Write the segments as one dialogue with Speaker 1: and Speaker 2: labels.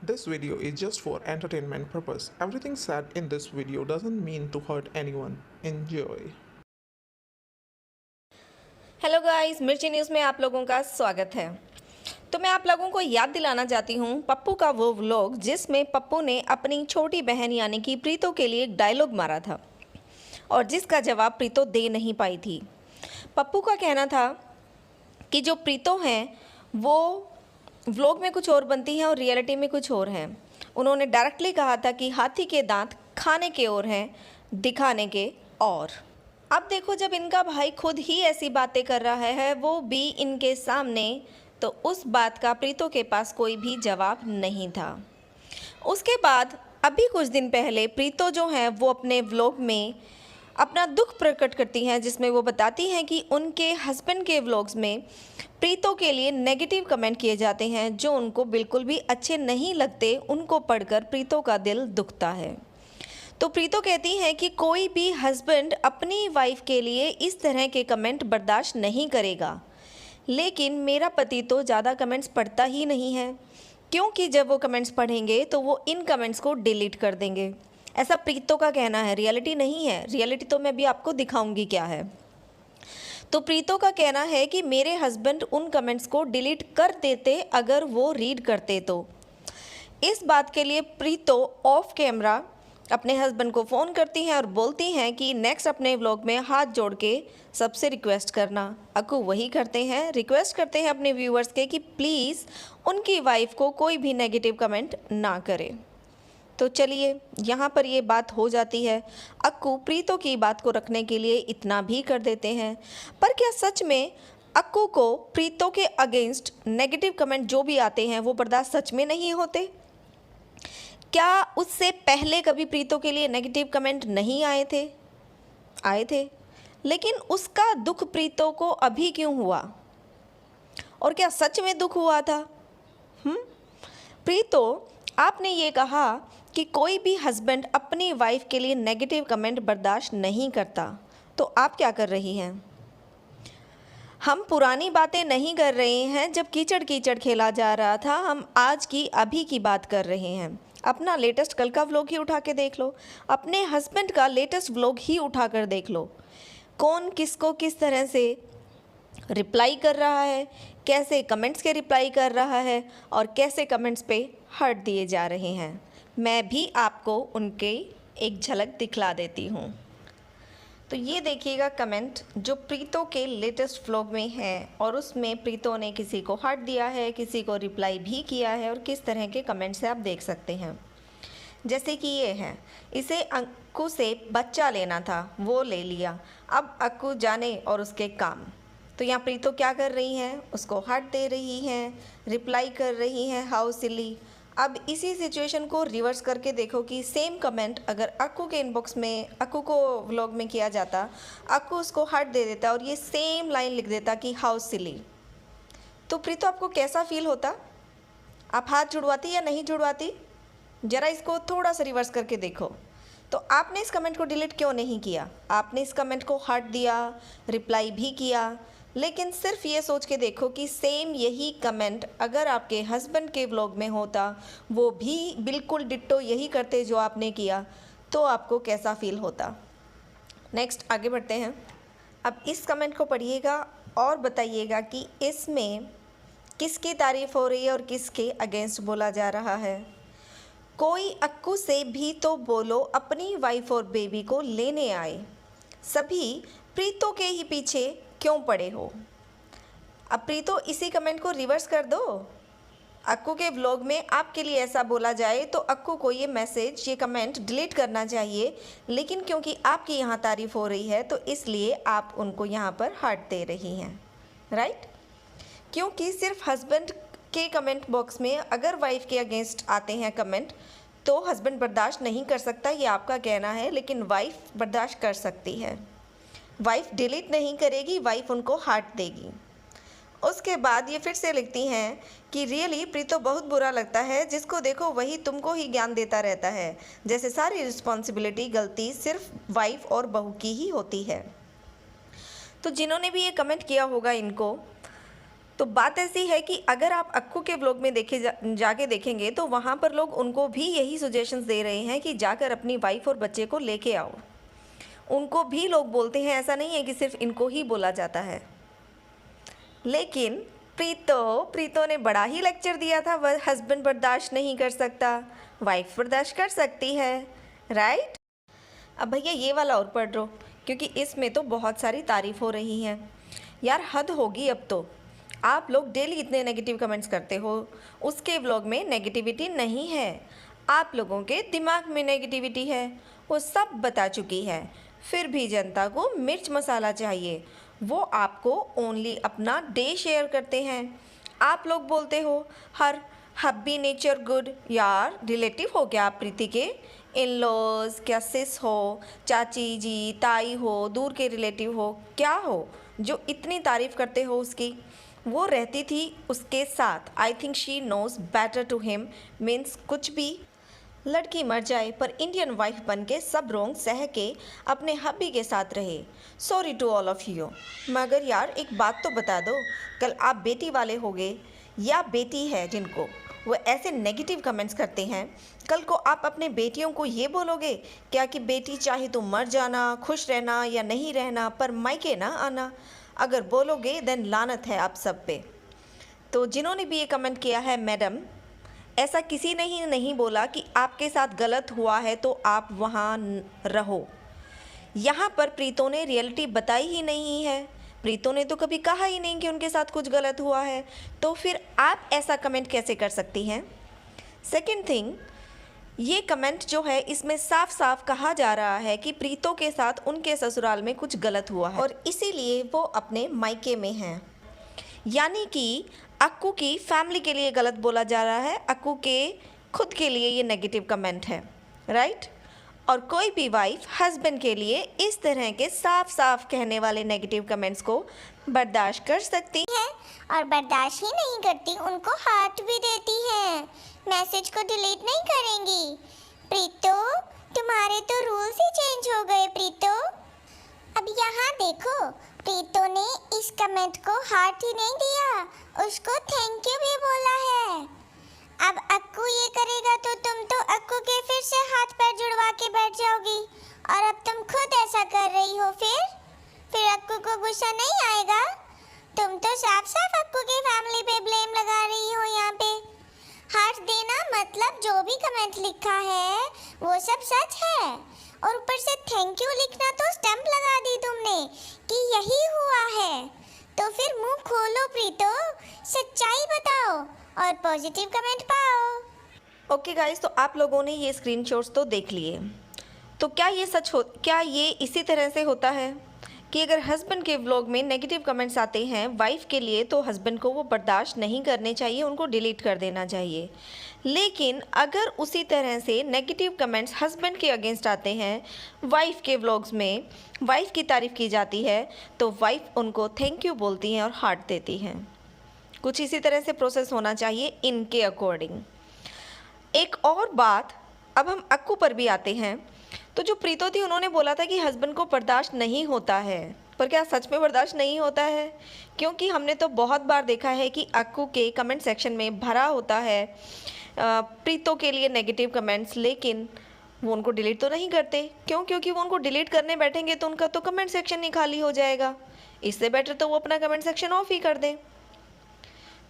Speaker 1: This video is just for entertainment purpose. Everything said in this video doesn't mean to hurt anyone. Enjoy.
Speaker 2: Hello guys, मिर्ची news में आप लोगों का स्वागत है। तो मैं आप लोगों को याद दिलाना चाहती हूँ पप्पू का वो व्लॉग जिसमें पप्पू ने अपनी छोटी बहन यानी कि प्रीतो के लिए एक डायलॉग मारा था और जिसका जवाब प्रीतो दे नहीं पाई थी। पप्पू का कहना था कि जो प्रीतो हैं वो व्लॉग में कुछ और बनती हैं और रियलिटी में कुछ और हैं। उन्होंने डायरेक्टली कहा था कि हाथी के दांत खाने के और हैं, दिखाने के और। अब देखो, जब इनका भाई खुद ही ऐसी बातें कर रहा है, वो भी इनके सामने, तो उस बात का प्रीतो के पास कोई भी जवाब नहीं था। उसके बाद अभी कुछ दिन पहले प्रीतो जो हैं वो अपने व्लॉग में अपना दुख प्रकट करती हैं, जिसमें वो बताती हैं कि उनके हस्बैंड के व्लॉग्स में प्रीतो के लिए नेगेटिव कमेंट किए जाते हैं जो उनको बिल्कुल भी अच्छे नहीं लगते। उनको पढ़कर प्रीतो का दिल दुखता है। तो प्रीतो कहती हैं कि कोई भी हस्बैंड अपनी वाइफ के लिए इस तरह के कमेंट बर्दाश्त नहीं करेगा, लेकिन मेरा पति तो ज़्यादा कमेंट्स पढ़ता ही नहीं है, क्योंकि जब वो कमेंट्स पढ़ेंगे तो वो इन कमेंट्स को डिलीट कर देंगे। ऐसा प्रीतो का कहना है, रियलिटी नहीं है। रियलिटी तो मैं भी आपको दिखाऊंगी क्या है। तो प्रीतो का कहना है कि मेरे हस्बैंड उन कमेंट्स को डिलीट कर देते अगर वो रीड करते तो। इस बात के लिए प्रीतो ऑफ कैमरा अपने हस्बैंड को फ़ोन करती हैं और बोलती हैं कि नेक्स्ट अपने व्लॉग में हाथ जोड़ के सबसे रिक्वेस्ट करना। अक्कू वही करते हैं, रिक्वेस्ट करते हैं अपने व्यूअर्स के कि प्लीज़ उनकी वाइफ को कोई भी नेगेटिव कमेंट ना करे। तो चलिए, यहाँ पर ये बात हो जाती है। अक्कू प्रीतो की बात को रखने के लिए इतना भी कर देते हैं, पर क्या सच में अक्कू को प्रीतो के अगेंस्ट नेगेटिव कमेंट जो भी आते हैं वो बर्दाश्त सच में नहीं होते? क्या उससे पहले कभी प्रीतो के लिए नेगेटिव कमेंट नहीं आए थे? आए थे, लेकिन उसका दुख प्रीतो को अभी क्यों हुआ? और क्या सच में दुख हुआ था? प्रीतो, आपने ये कहा कि कोई भी हस्बैंड अपनी वाइफ के लिए नेगेटिव कमेंट बर्दाश्त नहीं करता, तो आप क्या कर रही हैं? हम पुरानी बातें नहीं कर रहे हैं जब कीचड़ कीचड़ खेला जा रहा था। हम आज की अभी की बात कर रहे हैं। अपना लेटेस्ट कल का व्लॉग ही उठा के देख लो, अपने हस्बैंड का लेटेस्ट व्लॉग ही उठा कर देख लो। कौन किसको किस तरह से रिप्लाई कर रहा है, कैसे कमेंट्स के रिप्लाई कर रहा है और कैसे कमेंट्स पे हर्ट दिए जा रहे हैं। मैं भी आपको उनके एक झलक दिखला देती हूँ। तो ये देखिएगा कमेंट जो प्रीतो के लेटेस्ट व्लॉग में है, और उसमें प्रीतो ने किसी को हर्ट दिया है, किसी को रिप्लाई भी किया है, और किस तरह के कमेंट्स से आप देख सकते हैं। जैसे कि ये है, इसे अक्कू से बच्चा लेना था, वो ले लिया, अब अक्कू जाने और उसके काम। तो यहाँ प्रीतो क्या कर रही हैं? उसको हर्ट दे रही हैं, रिप्लाई कर रही हैं हाउ सिली। अब इसी सिचुएशन को रिवर्स करके देखो कि सेम कमेंट अगर अक्कू के इनबॉक्स में अक्कू को व्लॉग में किया जाता, अक्कू उसको हर्ट दे देता और ये सेम लाइन लिख देता कि हाउ सिली, तो प्रीतो आपको कैसा फील होता? आप हाथ जुड़वाती या नहीं जुड़वाती? ज़रा इसको थोड़ा सा रिवर्स करके देखो। तो आपने इस कमेंट को डिलीट क्यों नहीं किया? आपने इस कमेंट को हर्ट दिया, रिप्लाई भी किया, लेकिन सिर्फ ये सोच के देखो कि सेम यही कमेंट अगर आपके हस्बैंड के व्लॉग में होता, वो भी बिल्कुल डिट्टो यही करते जो आपने किया, तो आपको कैसा फील होता? नेक्स्ट आगे बढ़ते हैं। अब इस कमेंट को पढ़िएगा और बताइएगा कि इसमें किसकी तारीफ़ हो रही है और किसके अगेंस्ट बोला जा रहा है। कोई अक्कू से भी तो बोलो अपनी वाइफ और बेबी को लेने आए, सभी प्रीतो के ही पीछे क्यों पड़े हो? अब प्रीतो इसी कमेंट को रिवर्स कर दो। अक्कू के व्लॉग में आपके लिए ऐसा बोला जाए तो अक्कू को ये मैसेज, ये कमेंट डिलीट करना चाहिए, लेकिन क्योंकि आपकी यहाँ तारीफ़ हो रही है तो इसलिए आप उनको यहाँ पर हर्ट दे रही हैं, राइट? क्योंकि सिर्फ हस्बैंड के कमेंट बॉक्स में अगर वाइफ के अगेंस्ट आते हैं कमेंट तो हस्बैंड बर्दाश्त नहीं कर सकता, ये आपका कहना है, लेकिन वाइफ बर्दाश्त कर सकती है। वाइफ डिलीट नहीं करेगी, वाइफ उनको हर्ट देगी। उसके बाद ये फिर से लिखती हैं कि रियली प्रीतो बहुत बुरा लगता है, जिसको देखो वही तुमको ही ज्ञान देता रहता है, जैसे सारी रिस्पॉन्सिबिलिटी गलती सिर्फ वाइफ और बहू की ही होती है। तो जिन्होंने भी ये कमेंट किया होगा इनको, तो बात ऐसी है कि अगर आप अक्कू के व्लॉग में जाके देखेंगे तो वहाँ पर लोग उनको भी यही सजेशंस दे रहे हैं कि जाकर अपनी वाइफ और बच्चे को लेके आओ। उनको भी लोग बोलते हैं, ऐसा नहीं है कि सिर्फ इनको ही बोला जाता है। लेकिन प्रीतो ने बड़ा ही लेक्चर दिया था, वह हस्बैंड बर्दाश्त नहीं कर सकता, वाइफ बर्दाश्त कर सकती है, राइट। अब भैया ये वाला और पढ़ लो, क्योंकि इसमें तो बहुत सारी तारीफ़ हो रही हैं। यार हद होगी अब तो। आप लोग डेली इतने नेगेटिव कमेंट्स करते हो, उसके व्लॉग में नेगेटिविटी नहीं है, आप लोगों के दिमाग में नेगेटिविटी है, वो सब बता चुकी है। फिर भी जनता को मिर्च मसाला चाहिए, वो आपको ओनली अपना डे शेयर करते हैं। आप लोग बोलते हो हर हब्बी नेचर गुड। यार रिलेटिव हो क्या आप प्रीति के? इन लॉज क्या सिस हो, चाची जी, ताई हो, दूर के रिलेटिव हो, क्या हो जो इतनी तारीफ़ करते हो उसकी? वो रहती थी उसके साथ। I think she knows better to him means कुछ भी लड़की मर जाए पर इंडियन वाइफ बन के सब रोंग सह के अपने हब्बी के साथ रहे। Sorry to all of you. मगर यार एक बात तो बता दो, कल आप बेटी वाले होगे या बेटी है जिनको वो ऐसे नेगेटिव कमेंट्स करते हैं, कल को आप अपने बेटियों को ये बोलोगे क्या कि बेटी चाहे तो मर जाना, खुश रहना या नहीं रहना, पर मायके ना आना? अगर बोलोगे देन लानत है आप सब पे। तो जिन्होंने भी ये कमेंट किया है, मैडम ऐसा किसी ने ही नहीं बोला कि आपके साथ गलत हुआ है तो आप वहाँ रहो। यहाँ पर प्रीतो ने रियलिटी बताई ही नहीं है। प्रीतो ने तो कभी कहा ही नहीं कि उनके साथ कुछ गलत हुआ है, तो फिर आप ऐसा कमेंट कैसे कर सकती हैं? सेकंड थिंग, ये कमेंट जो है इसमें साफ साफ कहा जा रहा है कि प्रीतो के साथ उनके ससुराल में कुछ गलत हुआ है और इसीलिए वो अपने मायके में हैं। यानी कि अक्कू की फैमिली के लिए गलत बोला जा रहा है, अक्कू के खुद के लिए ये नेगेटिव कमेंट है, राइट। और कोई भी वाइफ हस्बैंड के लिए इस तरह के साफ साफ कहने वाले नेगेटिव कमेंट्स को बर्दाश्त कर सकती
Speaker 3: है, और बर्दाश्त ही नहीं करती उनको हार्ट भी देती है, मैसेज को डिलीट नहीं करेंगी। प्रीतो तुम्हारे तो रूल्स ही चेंज हो गए प्रीतो। अब यहाँ देखो, प्रीतो ने इस कमेंट को हार्ट ही नहीं दिया, उसको थैंक यू भी बोला है। अब अक्कू ये करेगा तो तुम तो अक्कू के फिर से हाथ पैर जुड़वा के बैठ जाओगी, और अब तुम खुद ऐसा कर रही हो, फिर अक्कू को गुस्सा नहीं आएगा? तुम तो साफ साफ अक्कू की फैमिली पे ब्लेम लगा रही हो यहाँ पे। हार्ट देना मतलब जो भी कमेंट लिखा है वो सब सच है, और ऊपर से थैंक यू लिखना तो स्टंप लगा दी तुमने कि यही हुआ है। तो फिर मुंह खोलो प्रीतो, सच्चाई बताओ और पॉजिटिव कमेंट पाओ।
Speaker 2: ओके गाइस, तो आप लोगों ने ये स्क्रीनशॉट्स तो देख लिए, तो क्या ये इसी तरह से होता है कि अगर हस्बैंड के व्लॉग में नेगेटिव कमेंट्स आते हैं वाइफ के लिए तो हस्बैंड को वो बर्दाश्त नहीं करने चाहिए, उनको डिलीट कर देना चाहिए। लेकिन अगर उसी तरह से नेगेटिव कमेंट्स हस्बैंड के अगेंस्ट आते हैं वाइफ के व्लॉग्स में, वाइफ की तारीफ़ की जाती है तो वाइफ उनको थैंक यू बोलती हैं और हार्ट देती हैं। कुछ इसी तरह से प्रोसेस होना चाहिए इनके अकॉर्डिंग। एक और बात, अब हम अक्कू पर भी आते हैं। तो जो प्रीतो थी उन्होंने बोला था कि हस्बैंड को बर्दाश्त नहीं होता है, पर क्या सच में बर्दाश्त नहीं होता है? क्योंकि हमने तो बहुत बार देखा है कि अक्कू के कमेंट सेक्शन में भरा होता है प्रीतो के लिए नेगेटिव कमेंट्स, लेकिन वो उनको डिलीट तो नहीं करते। क्यों? क्योंकि वो उनको डिलीट करने बैठेंगे तो उनका तो कमेंट सेक्शन ही खाली हो जाएगा। इससे बेटर तो वो अपना कमेंट सेक्शन ऑफ ही कर दें।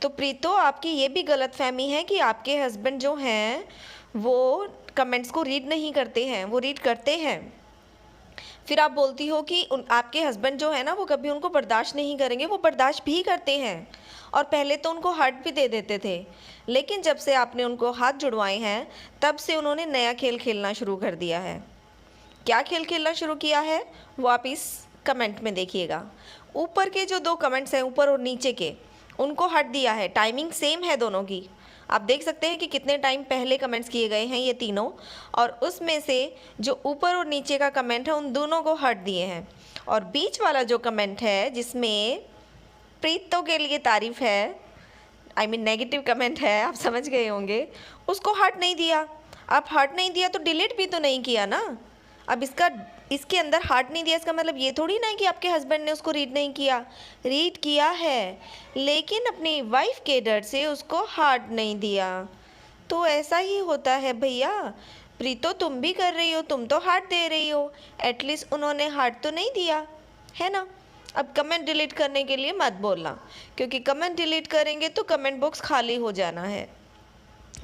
Speaker 2: तो प्रीतो, आपकी ये भी गलतफहमी है कि आपके हस्बैंड जो हैं वो कमेंट्स को रीड नहीं करते हैं, वो रीड करते हैं। फिर आप बोलती हो कि आपके हस्बैंड जो है ना वो कभी उनको बर्दाश्त नहीं करेंगे, वो बर्दाश्त भी करते हैं। और पहले तो उनको हार्ट भी दे देते थे, लेकिन जब से आपने उनको हाथ जुड़वाए हैं तब से उन्होंने नया खेल खेलना शुरू कर दिया है। क्या खेल खेलना शुरू किया है वो आप इस कमेंट में देखिएगा। ऊपर के जो दो कमेंट्स हैं, ऊपर और नीचे के, उनको हट दिया है। टाइमिंग सेम है दोनों की, आप देख सकते हैं कि कितने टाइम पहले कमेंट्स किए गए हैं ये तीनों, और उसमें से जो ऊपर और नीचे का कमेंट है उन दोनों को हट दिए हैं। और बीच वाला जो कमेंट है जिसमें प्रीतो के लिए तारीफ़ है, आई मीन नेगेटिव कमेंट है, आप समझ गए होंगे, उसको हट नहीं दिया। आप हट नहीं दिया तो डिलीट भी तो नहीं किया ना। अब इसके अंदर हार्ट नहीं दिया, इसका मतलब ये थोड़ी ना है कि आपके हस्बैंड ने उसको रीड नहीं किया, रीड किया है, लेकिन अपनी वाइफ के डर से उसको हार्ट नहीं दिया। तो ऐसा ही होता है भैया, प्रीतो तुम भी कर रही हो, तुम तो हार्ट दे रही हो, एटलीस्ट उन्होंने हार्ट तो नहीं दिया है ना। अब कमेंट डिलीट करने के लिए मत बोलना, क्योंकि कमेंट डिलीट करेंगे तो कमेंट बॉक्स खाली हो जाना है,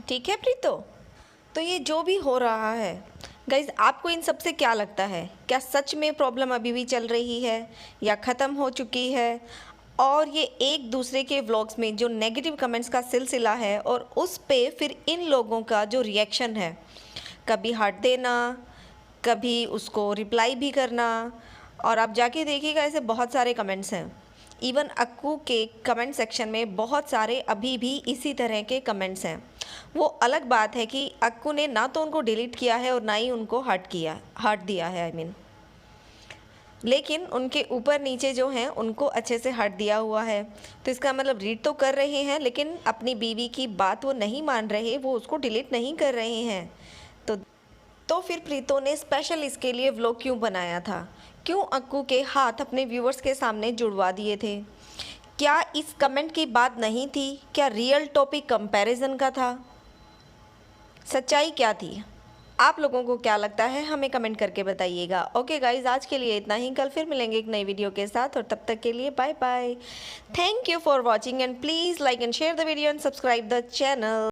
Speaker 2: ठीक है प्रीतो। तो ये जो भी हो रहा है गाइज़, आपको इन सब से क्या लगता है? क्या सच में प्रॉब्लम अभी भी चल रही है या ख़त्म हो चुकी है? और ये एक दूसरे के व्लॉग्स में जो नेगेटिव कमेंट्स का सिलसिला है और उस पे फिर इन लोगों का जो रिएक्शन है, कभी हार्ट देना, कभी उसको रिप्लाई भी करना, और आप जाके देखिएगा ऐसे बहुत सारे कमेंट्स हैं। इवन अक्कू के कमेंट सेक्शन में बहुत सारे अभी भी इसी तरह के कमेंट्स हैं। वो अलग बात है कि अक्कू ने ना तो उनको डिलीट किया है और ना ही उनको हार्ट दिया है, आई मीन, लेकिन उनके ऊपर नीचे जो हैं उनको अच्छे से हार्ट दिया हुआ है। तो इसका मतलब रीड तो कर रहे हैं, लेकिन अपनी बीवी की बात वो नहीं मान रहे, वो उसको डिलीट नहीं कर रहे हैं। तो फिर प्रीतो ने स्पेशल इसके लिए व्लॉग क्यों बनाया था? क्यों अक्कू के हाथ अपने व्यूवर्स के सामने जुड़वा दिए थे? क्या इस कमेंट की बात नहीं थी? क्या रियल टॉपिक कंपैरिजन का था? सच्चाई क्या थी? आप लोगों को क्या लगता है, हमें कमेंट करके बताइएगा। ओके गाइज, आज के लिए इतना ही, कल फिर मिलेंगे एक नई वीडियो के साथ, और तब तक के लिए bye bye. Thank you for watching and please like and share the video and subscribe the channel.